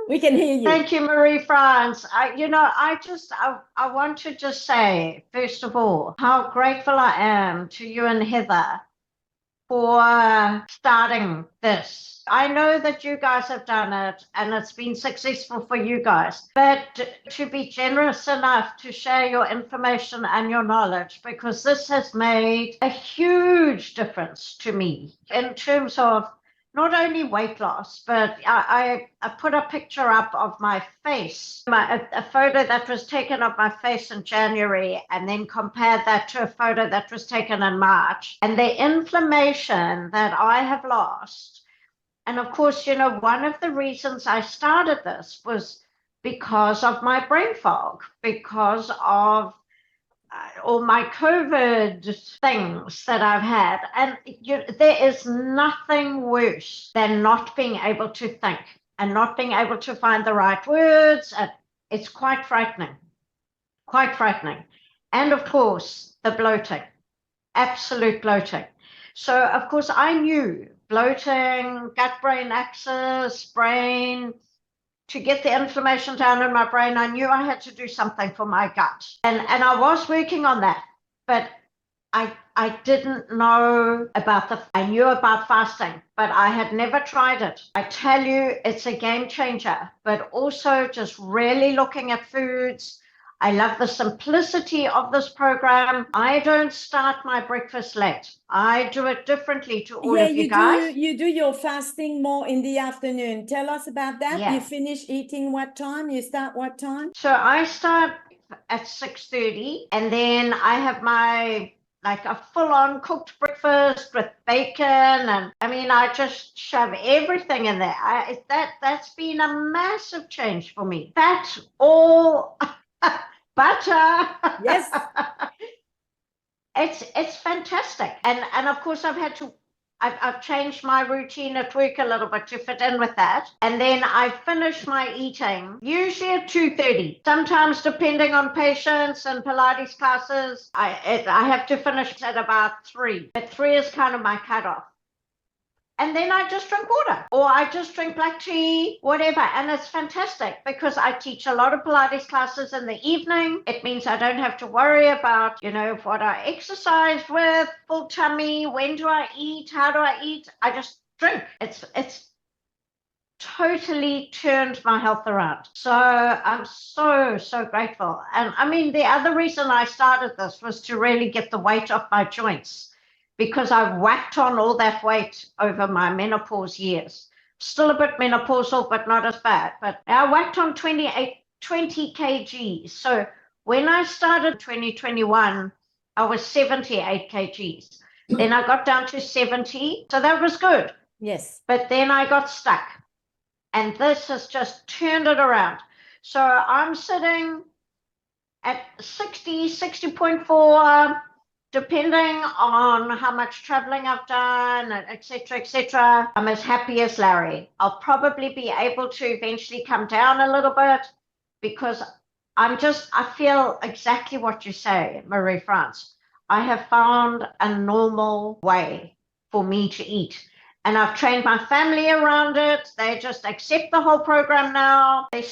We can hear you. Thank you, Marie-France. I want to just say, first of all, how grateful I am to you and Heather for starting this. I know that you guys have done it and it's been successful for you guys, but to be generous enough to share your information and your knowledge, because this has made a huge difference to me in terms of not only weight loss, but I put a picture up of my face, a photo that was taken of my face in January, and then compared that to a photo that was taken in March. And the inflammation that I have lost. And of course, one of the reasons I started this was because of my brain fog, because of all my COVID things that I've had. And there is nothing worse than not being able to think and not being able to find the right words. And it's quite frightening, quite frightening. And of course, the bloating, absolute bloating. So, of course, I knew bloating, gut-brain axis, brain, to get the inflammation down in my brain, I knew I had to do something for my gut. And I was working on that, but I didn't know about I knew about fasting, but I had never tried it. I tell you, it's a game changer, but also just really looking at foods. I love the simplicity of this program. I don't start my breakfast late. I do it differently to all of you guys. You do your fasting more in the afternoon. Tell us about that. Yeah. You finish eating what time? You start what time? So I start at 6:30, and then I have my like a full-on cooked breakfast with bacon, and I mean I just shove everything in there. That's been a massive change for me. Fat all butter. Yes. It's fantastic. And of course I've changed my routine at work a little bit to fit in with that. And then I finish my eating usually at 2:30. Sometimes, depending on patients and Pilates classes, I have to finish at about 3. But 3 is kind of my cutoff. And then I just drink water, or I just drink black tea, whatever. And it's fantastic because I teach a lot of Pilates classes in the evening. It means I don't have to worry about, what I exercised with, full tummy, when do I eat, how do I eat? I just drink. It's totally turned my health around. So I'm so grateful. And I mean, the other reason I started this was to really get the weight off my joints, because I've whacked on all that weight over my menopause years. Still a bit menopausal, but not as bad. But I whacked on 20 kgs. So when I started 2021, I was 78 kgs. Then I got down to 70. So that was good. Yes. But then I got stuck. And this has just turned it around. So I'm sitting at 60.4, depending on how much traveling I've done, etc. I'm as happy as Larry. I'll probably be able to eventually come down a little bit, because I feel exactly what you say, Marie-France. I have found a normal way for me to eat. And I've trained my family around it. They just accept the whole program now. They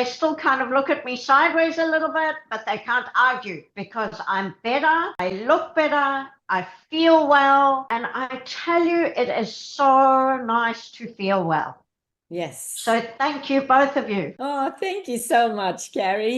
still kind of look at me sideways a little bit, but they can't argue because I'm better. I look better. I feel well. And I tell you, it is so nice to feel well. Yes. So thank you, both of you. Oh, thank you so much, Carey.